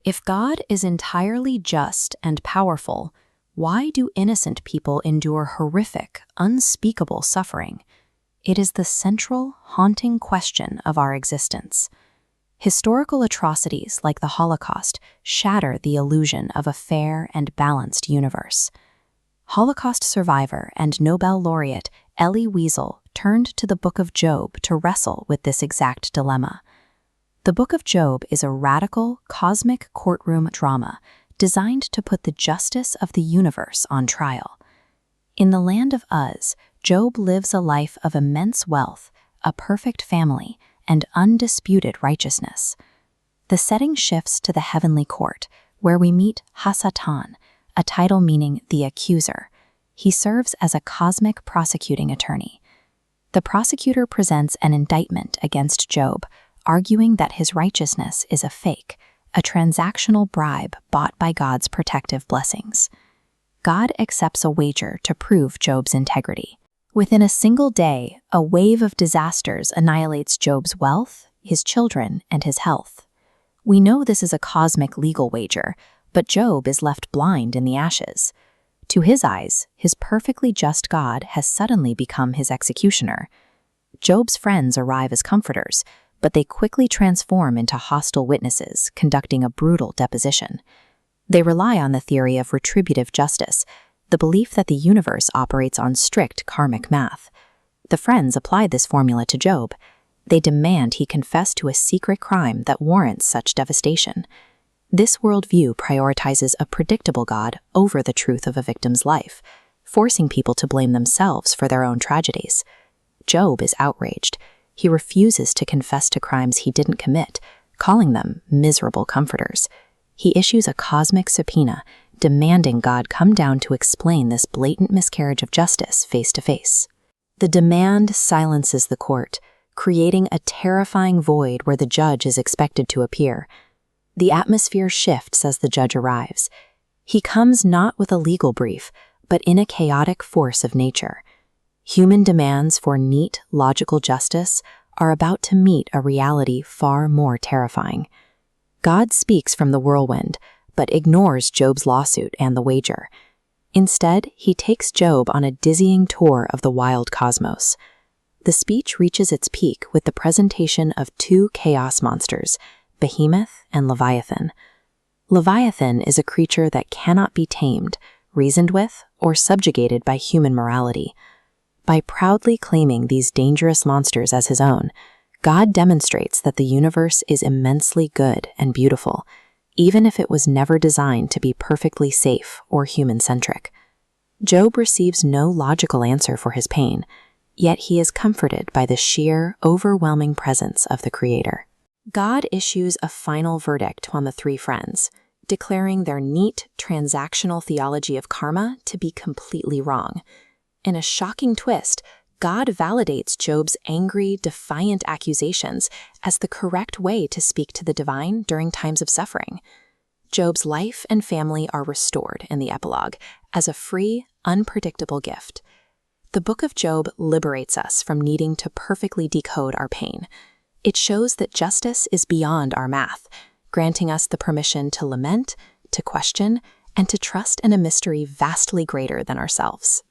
If God is entirely just and powerful, why do innocent people endure horrific, unspeakable suffering? It is the central, haunting question of our existence. Historical atrocities like the Holocaust shatter the illusion of a fair and balanced universe. Holocaust survivor and Nobel laureate Elie Wiesel turned to the Book of Job to wrestle with this exact dilemma. The Book of Job is a radical, cosmic courtroom drama designed to put the justice of the universe on trial. In the land of Uz, Job lives a life of immense wealth, a perfect family, and undisputed righteousness. The setting shifts to the heavenly court, where we meet Hasatan, a title meaning the accuser. He serves as a cosmic prosecuting attorney. The prosecutor presents an indictment against Job, arguing that his righteousness is a fake, a transactional bribe bought by God's protective blessings. God accepts a wager to prove Job's integrity. Within a single day, a wave of disasters annihilates Job's wealth, his children, and his health. We know this is a cosmic legal wager, but Job is left blind in the ashes. To his eyes, his perfectly just God has suddenly become his executioner. Job's friends arrive as comforters, but they quickly transform into hostile witnesses, conducting a brutal deposition. They rely on the theory of retributive justice, the belief that the universe operates on strict karmic math. The friends apply this formula to Job. They demand he confess to a secret crime that warrants such devastation. This worldview prioritizes a predictable God over the truth of a victim's life, forcing people to blame themselves for their own tragedies. Job is outraged. He refuses to confess to crimes he didn't commit, calling them miserable comforters. He issues a cosmic subpoena, demanding God come down to explain this blatant miscarriage of justice face to face. The demand silences the court, creating a terrifying void where the judge is expected to appear. The atmosphere shifts as the judge arrives. He comes not with a legal brief, but in a chaotic force of nature. Human demands for neat, logical justice are about to meet a reality far more terrifying. God speaks from the whirlwind, but ignores Job's lawsuit and the wager. Instead, he takes Job on a dizzying tour of the wild cosmos. The speech reaches its peak with the presentation of two chaos monsters, Behemoth and Leviathan. Leviathan is a creature that cannot be tamed, reasoned with, or subjugated by human morality. By proudly claiming these dangerous monsters as his own, God demonstrates that the universe is immensely good and beautiful, even if it was never designed to be perfectly safe or human-centric. Job receives no logical answer for his pain, yet he is comforted by the sheer, overwhelming presence of the Creator. God issues a final verdict on the three friends, declaring their neat, transactional theology of karma to be completely wrong. In a shocking twist, God validates Job's angry, defiant accusations as the correct way to speak to the divine during times of suffering. Job's life and family are restored in the epilogue as a free, unpredictable gift. The Book of Job liberates us from needing to perfectly decode our pain. It shows that justice is beyond our math, granting us the permission to lament, to question, and to trust in a mystery vastly greater than ourselves.